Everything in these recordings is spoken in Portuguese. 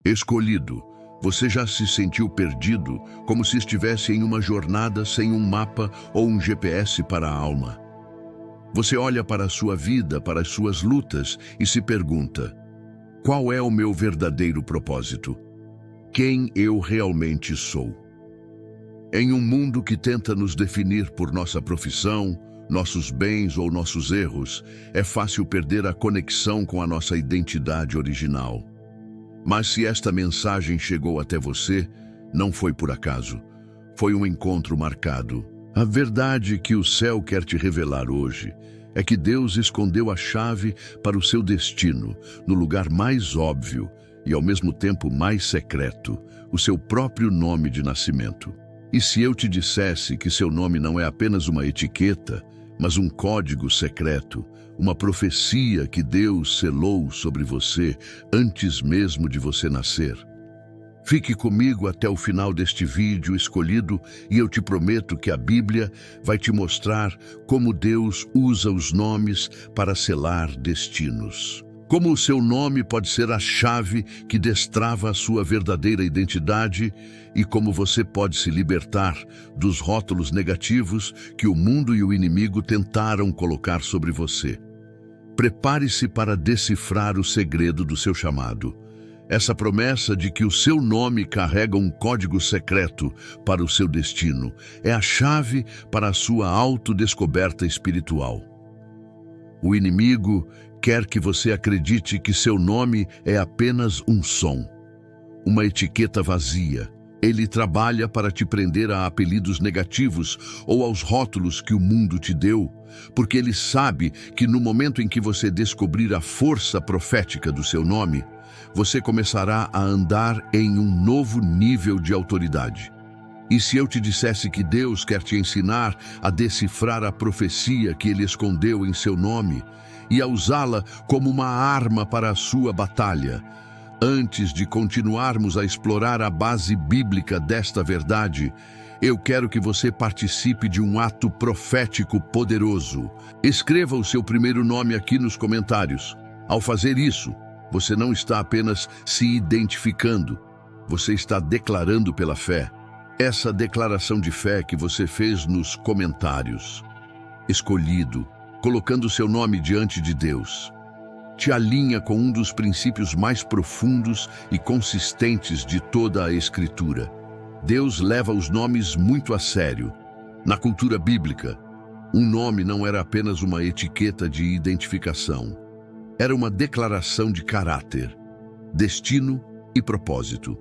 Escolhido, você já se sentiu perdido, como se estivesse em uma jornada sem um mapa ou um GPS para a alma? Você olha para a sua vida, para as suas lutas e se pergunta: qual é o meu verdadeiro propósito? Quem eu realmente sou? Em um mundo que tenta nos definir por nossa profissão, nossos bens ou nossos erros, é fácil perder a conexão com a nossa identidade original. Mas se esta mensagem chegou até você, não foi por acaso. Foi um encontro marcado. A verdade que o céu quer te revelar hoje é que Deus escondeu a chave para o seu destino no lugar mais óbvio e ao mesmo tempo mais secreto, o seu próprio nome de nascimento. E se eu te dissesse que seu nome não é apenas uma etiqueta, mas um código secreto, uma profecia que Deus selou sobre você antes mesmo de você nascer? Fique comigo até o final deste vídeo escolhido e eu te prometo que a Bíblia vai te mostrar como Deus usa os nomes para selar destinos. Como o seu nome pode ser a chave que destrava a sua verdadeira identidade e como você pode se libertar dos rótulos negativos que o mundo e o inimigo tentaram colocar sobre você. Prepare-se para decifrar o segredo do seu chamado. Essa promessa de que o seu nome carrega um código secreto para o seu destino é a chave para a sua autodescoberta espiritual. O inimigo quer que você acredite que seu nome é apenas um som, uma etiqueta vazia. Ele trabalha para te prender a apelidos negativos ou aos rótulos que o mundo te deu, porque ele sabe que no momento em que você descobrir a força profética do seu nome, você começará a andar em um novo nível de autoridade. E se eu te dissesse que Deus quer te ensinar a decifrar a profecia que Ele escondeu em seu nome e a usá-la como uma arma para a sua batalha? Antes de continuarmos a explorar a base bíblica desta verdade, eu quero que você participe de um ato profético poderoso. Escreva o seu primeiro nome aqui nos comentários. Ao fazer isso, você não está apenas se identificando, você está declarando pela fé. Essa declaração de fé que você fez nos comentários, escolhido, colocando seu nome diante de Deus, te alinha com um dos princípios mais profundos e consistentes de toda a Escritura. Deus leva os nomes muito a sério. Na cultura bíblica, um nome não era apenas uma etiqueta de identificação. Era uma declaração de caráter, destino e propósito.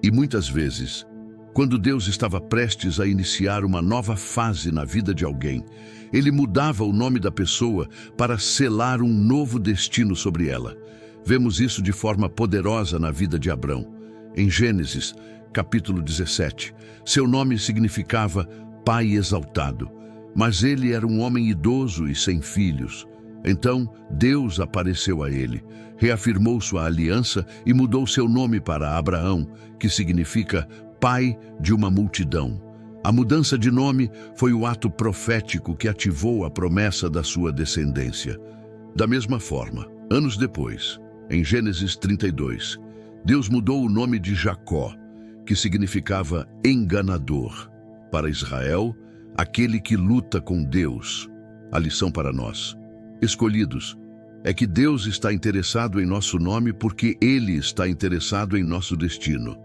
E muitas vezes, quando Deus estava prestes a iniciar uma nova fase na vida de alguém, Ele mudava o nome da pessoa para selar um novo destino sobre ela. Vemos isso de forma poderosa na vida de Abrão. Em Gênesis, capítulo 17, seu nome significava Pai Exaltado, mas ele era um homem idoso e sem filhos. Então, Deus apareceu a ele, reafirmou sua aliança e mudou seu nome para Abraão, que significa Pai de uma multidão. A mudança de nome foi o ato profético que ativou a promessa da sua descendência. Da mesma forma, anos depois, em Gênesis 32, Deus mudou o nome de Jacó, que significava enganador, para Israel, aquele que luta com Deus. A lição para nós, escolhidos, é que Deus está interessado em nosso nome porque Ele está interessado em nosso destino.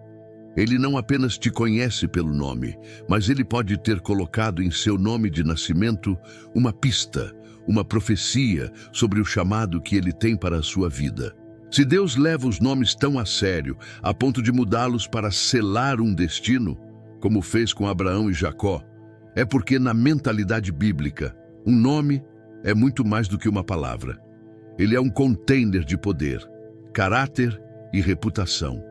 Ele não apenas te conhece pelo nome, mas Ele pode ter colocado em seu nome de nascimento uma pista, uma profecia sobre o chamado que Ele tem para a sua vida. Se Deus leva os nomes tão a sério, a ponto de mudá-los para selar um destino, como fez com Abraão e Jacó, é porque na mentalidade bíblica, um nome é muito mais do que uma palavra. Ele é um container de poder, caráter e reputação.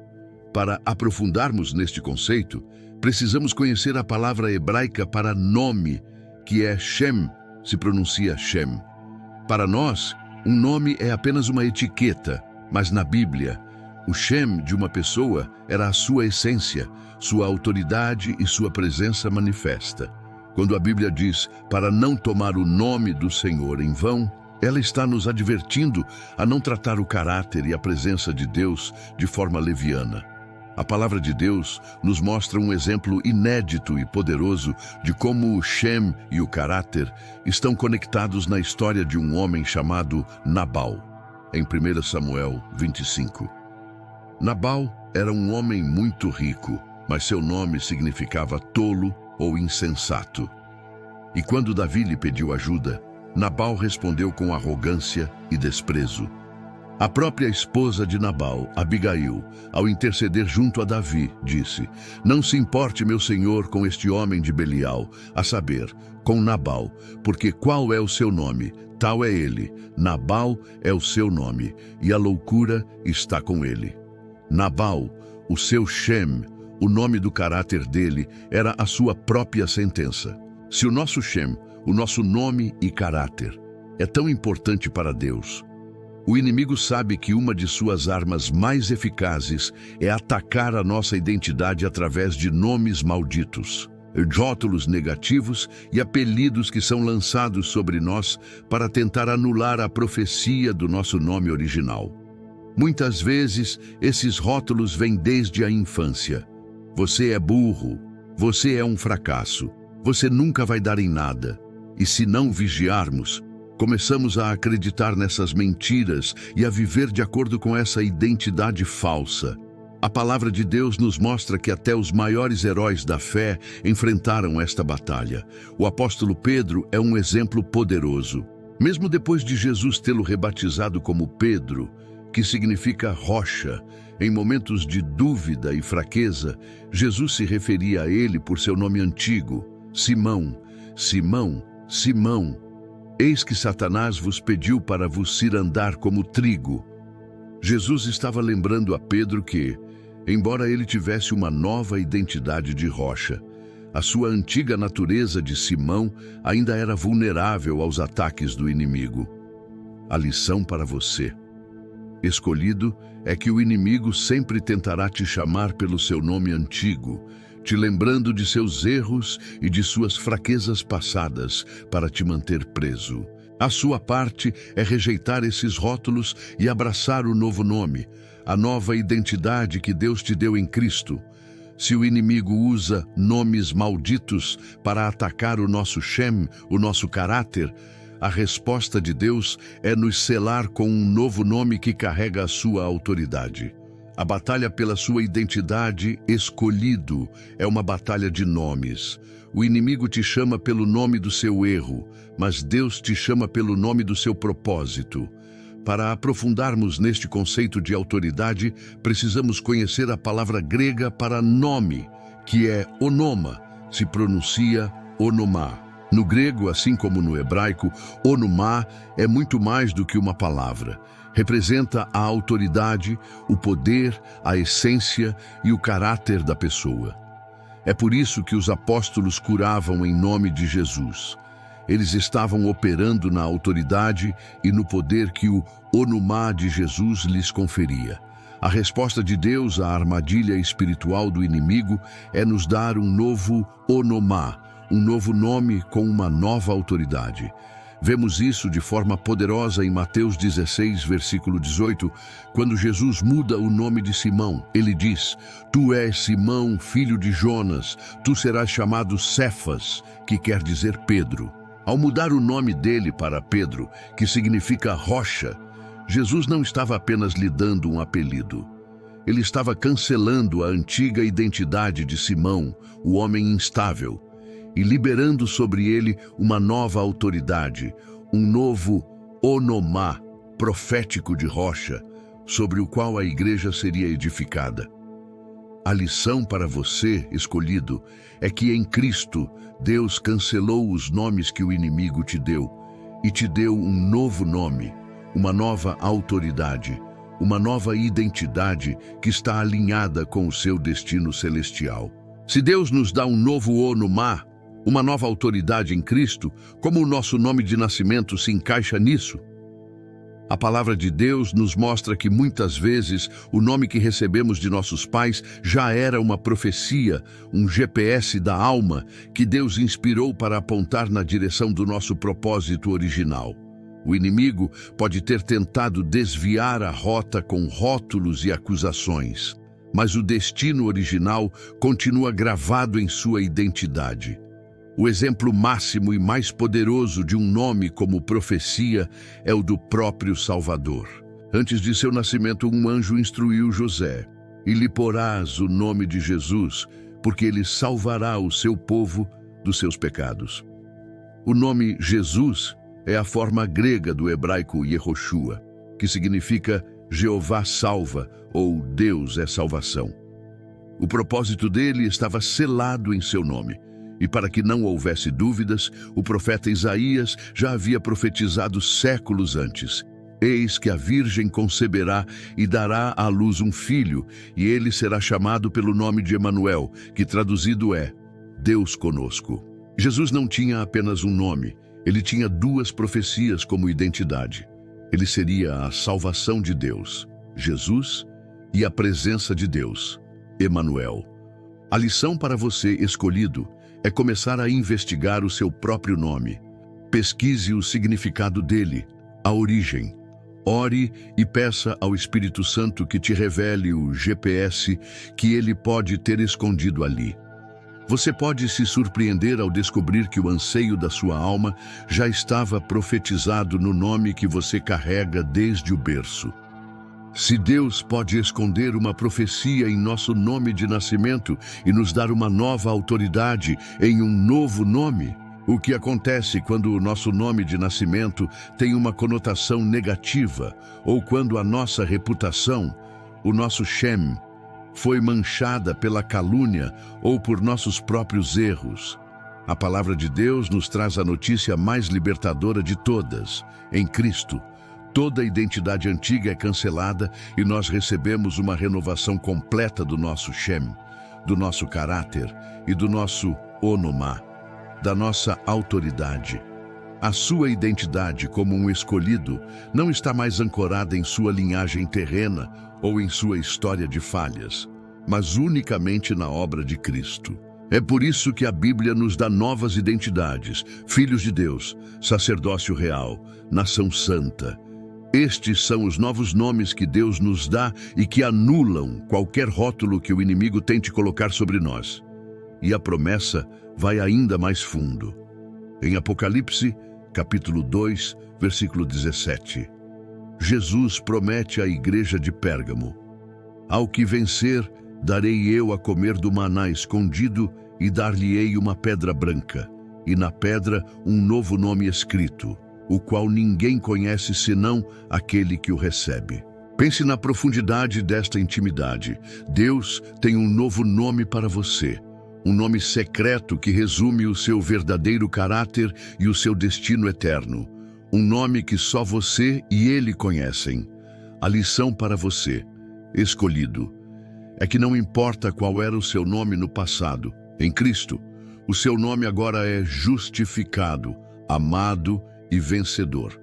Para aprofundarmos neste conceito, precisamos conhecer a palavra hebraica para nome, que é Shem, se pronuncia Shem. Para nós, um nome é apenas uma etiqueta, mas na Bíblia, o Shem de uma pessoa era a sua essência, sua autoridade e sua presença manifesta. Quando a Bíblia diz para não tomar o nome do Senhor em vão, Ela está nos advertindo a não tratar o caráter e a presença de Deus de forma leviana. A palavra de Deus nos mostra um exemplo inédito e poderoso de como o Shem e o caráter estão conectados na história de um homem chamado Nabal, em 1 Samuel 25. Nabal era um homem muito rico, mas seu nome significava tolo ou insensato. E quando Davi lhe pediu ajuda, Nabal respondeu com arrogância e desprezo. A própria esposa de Nabal, Abigail, ao interceder junto a Davi, disse: "Não se importe, meu senhor, com este homem de Belial, a saber, com Nabal, porque qual é o seu nome? Tal é ele. Nabal é o seu nome, e a loucura está com ele." Nabal, o seu Shem, o nome do caráter dele, era a sua própria sentença. Se o nosso Shem, o nosso nome e caráter, é tão importante para Deus, o inimigo sabe que uma de suas armas mais eficazes é atacar a nossa identidade através de nomes malditos, rótulos negativos e apelidos que são lançados sobre nós para tentar anular a profecia do nosso nome original. Muitas vezes, esses rótulos vêm desde a infância. Você é burro, você é um fracasso, você nunca vai dar em nada. E se não vigiarmos, começamos a acreditar nessas mentiras e a viver de acordo com essa identidade falsa. A palavra de Deus nos mostra que até os maiores heróis da fé enfrentaram esta batalha. O apóstolo Pedro é um exemplo poderoso. Mesmo depois de Jesus tê-lo rebatizado como Pedro, que significa rocha, em momentos de dúvida e fraqueza, Jesus se referia a ele por seu nome antigo: Simão, Simão, Simão. Eis que Satanás vos pediu para vos cirandar como trigo. Jesus estava lembrando a Pedro que, embora ele tivesse uma nova identidade de rocha, a sua antiga natureza de Simão ainda era vulnerável aos ataques do inimigo. A lição para você, escolhido, é que o inimigo sempre tentará te chamar pelo seu nome antigo, te lembrando de seus erros e de suas fraquezas passadas para te manter preso. A sua parte é rejeitar esses rótulos e abraçar o novo nome, a nova identidade que Deus te deu em Cristo. Se o inimigo usa nomes malditos para atacar o nosso Shem, o nosso caráter, a resposta de Deus é nos selar com um novo nome que carrega a sua autoridade. A batalha pela sua identidade, escolhido, é uma batalha de nomes. O inimigo te chama pelo nome do seu erro, mas Deus te chama pelo nome do seu propósito. Para aprofundarmos neste conceito de autoridade, precisamos conhecer a palavra grega para nome, que é onoma, se pronuncia onomá. No grego, assim como no hebraico, onumá é muito mais do que uma palavra. Representa a autoridade, o poder, a essência e o caráter da pessoa. É por isso que os apóstolos curavam em nome de Jesus. Eles estavam operando na autoridade e no poder que o onumá de Jesus lhes conferia. A resposta de Deus à armadilha espiritual do inimigo é nos dar um novo onomá, um novo nome com uma nova autoridade. Vemos isso de forma poderosa em Mateus 16, versículo 18, quando Jesus muda o nome de Simão. Ele diz: "Tu és Simão, filho de Jonas, tu serás chamado Cefas", que quer dizer Pedro. Ao mudar o nome dele para Pedro, que significa rocha, Jesus não estava apenas lhe dando um apelido. Ele estava cancelando a antiga identidade de Simão, o homem instável, e liberando sobre ele uma nova autoridade, um novo onomá profético de rocha, sobre o qual a igreja seria edificada. A lição para você, escolhido, é que em Cristo, Deus cancelou os nomes que o inimigo te deu e te deu um novo nome, uma nova autoridade, uma nova identidade que está alinhada com o seu destino celestial. Se Deus nos dá um novo onomá, uma nova autoridade em Cristo, como o nosso nome de nascimento se encaixa nisso? A palavra de Deus nos mostra que muitas vezes o nome que recebemos de nossos pais já era uma profecia, um GPS da alma que Deus inspirou para apontar na direção do nosso propósito original. O inimigo pode ter tentado desviar a rota com rótulos e acusações, mas o destino original continua gravado em sua identidade. O exemplo máximo e mais poderoso de um nome como profecia é o do próprio Salvador. Antes de seu nascimento, um anjo instruiu José: "E lhe porás o nome de Jesus, porque ele salvará o seu povo dos seus pecados." O nome Jesus é a forma grega do hebraico Yehoshua, que significa Jeová salva ou Deus é salvação. O propósito dele estava selado em seu nome, e para que não houvesse dúvidas, o profeta Isaías já havia profetizado séculos antes: "Eis que a Virgem conceberá e dará à luz um filho, e ele será chamado pelo nome de Emanuel, que traduzido é Deus conosco." Jesus não tinha apenas um nome, ele tinha duas profecias como identidade. Ele seria a salvação de Deus, Jesus, e a presença de Deus, Emanuel. A lição para você, escolhido, é começar a investigar o seu próprio nome. Pesquise o significado dele, a origem. Ore e peça ao Espírito Santo que te revele o GPS que ele pode ter escondido ali. Você pode se surpreender ao descobrir que o anseio da sua alma já estava profetizado no nome que você carrega desde o berço. Se Deus pode esconder uma profecia em nosso nome de nascimento e nos dar uma nova autoridade em um novo nome, o que acontece quando o nosso nome de nascimento tem uma conotação negativa ou quando a nossa reputação, o nosso Shem, foi manchada pela calúnia ou por nossos próprios erros? A palavra de Deus nos traz a notícia mais libertadora de todas. Em Cristo, toda a identidade antiga é cancelada e nós recebemos uma renovação completa do nosso Shem, do nosso caráter e do nosso Onomá, da nossa autoridade. A sua identidade como um escolhido não está mais ancorada em sua linhagem terrena ou em sua história de falhas, mas unicamente na obra de Cristo. É por isso que a Bíblia nos dá novas identidades: filhos de Deus, sacerdócio real, nação santa. Estes são os novos nomes que Deus nos dá e que anulam qualquer rótulo que o inimigo tente colocar sobre nós. E a promessa vai ainda mais fundo. Em Apocalipse, capítulo 2, versículo 17, Jesus promete à igreja de Pérgamo: "Ao que vencer, darei eu a comer do maná escondido e dar-lhe-ei uma pedra branca, e na pedra um novo nome escrito, o qual ninguém conhece senão aquele que o recebe." Pense na profundidade desta intimidade. Deus tem um novo nome para você, um nome secreto que resume o seu verdadeiro caráter e o seu destino eterno, um nome que só você e ele conhecem. A lição para você, escolhido, é que não importa qual era o seu nome no passado, em Cristo, o seu nome agora é justificado, amado e vencedor.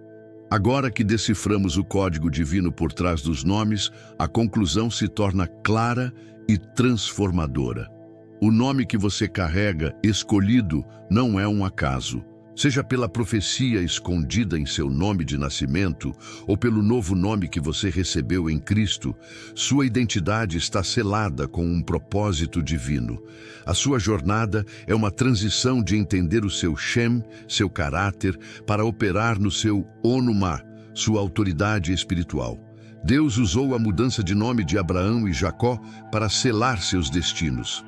Agora que deciframos o código divino por trás dos nomes, a conclusão se torna clara e transformadora. O nome que você carrega, escolhido, não é um acaso. Seja pela profecia escondida em seu nome de nascimento ou pelo novo nome que você recebeu em Cristo, sua identidade está selada com um propósito divino. A sua jornada é uma transição de entender o seu Shem, seu caráter, para operar no seu Onumá, sua autoridade espiritual. Deus usou a mudança de nome de Abraão e Jacó para selar seus destinos.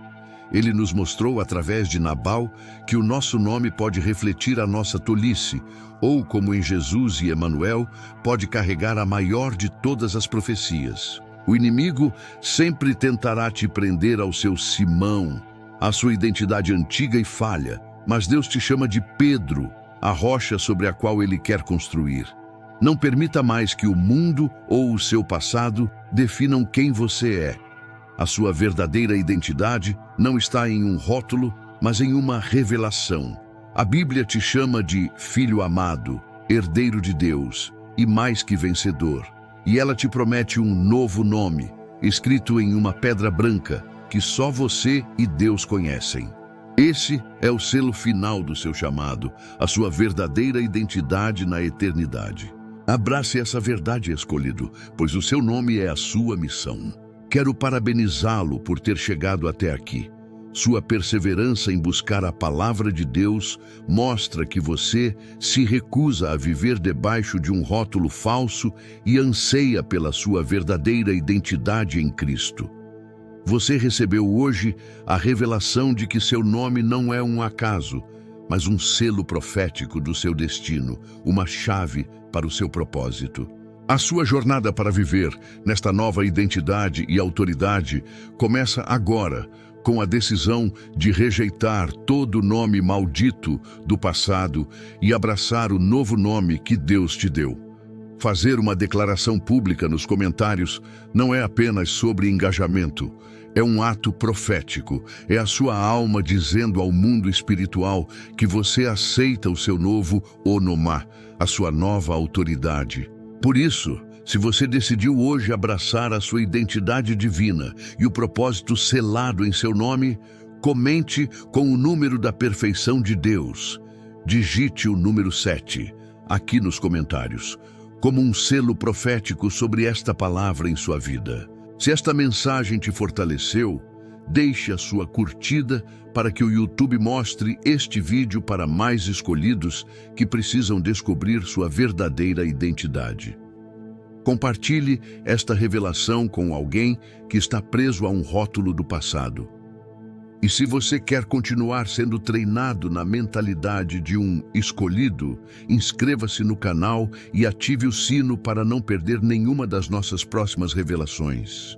Ele nos mostrou através de Nabal que o nosso nome pode refletir a nossa tolice, ou, como em Jesus e Emanuel, pode carregar a maior de todas as profecias. O inimigo sempre tentará te prender ao seu Simão, à sua identidade antiga e falha, mas Deus te chama de Pedro, a rocha sobre a qual ele quer construir. Não permita mais que o mundo ou o seu passado definam quem você é. A sua verdadeira identidade não está em um rótulo, mas em uma revelação. A Bíblia te chama de filho amado, herdeiro de Deus e mais que vencedor. E ela te promete um novo nome, escrito em uma pedra branca, que só você e Deus conhecem. Esse é o selo final do seu chamado, a sua verdadeira identidade na eternidade. Abrace essa verdade, escolhido, pois o seu nome é a sua missão. Quero parabenizá-lo por ter chegado até aqui. Sua perseverança em buscar a palavra de Deus mostra que você se recusa a viver debaixo de um rótulo falso e anseia pela sua verdadeira identidade em Cristo. Você recebeu hoje a revelação de que seu nome não é um acaso, mas um selo profético do seu destino, uma chave para o seu propósito. A sua jornada para viver nesta nova identidade e autoridade começa agora, com a decisão de rejeitar todo nome maldito do passado e abraçar o novo nome que Deus te deu. Fazer uma declaração pública nos comentários não é apenas sobre engajamento, é um ato profético, é a sua alma dizendo ao mundo espiritual que você aceita o seu novo onomá, a sua nova autoridade. Por isso, se você decidiu hoje abraçar a sua identidade divina e o propósito selado em seu nome, comente com o número da perfeição de Deus. Digite o número 7 aqui nos comentários, como um selo profético sobre esta palavra em sua vida. Se esta mensagem te fortaleceu, deixe a sua curtida para que o YouTube mostre este vídeo para mais escolhidos que precisam descobrir sua verdadeira identidade. Compartilhe esta revelação com alguém que está preso a um rótulo do passado. E se você quer continuar sendo treinado na mentalidade de um escolhido, inscreva-se no canal e ative o sino para não perder nenhuma das nossas próximas revelações.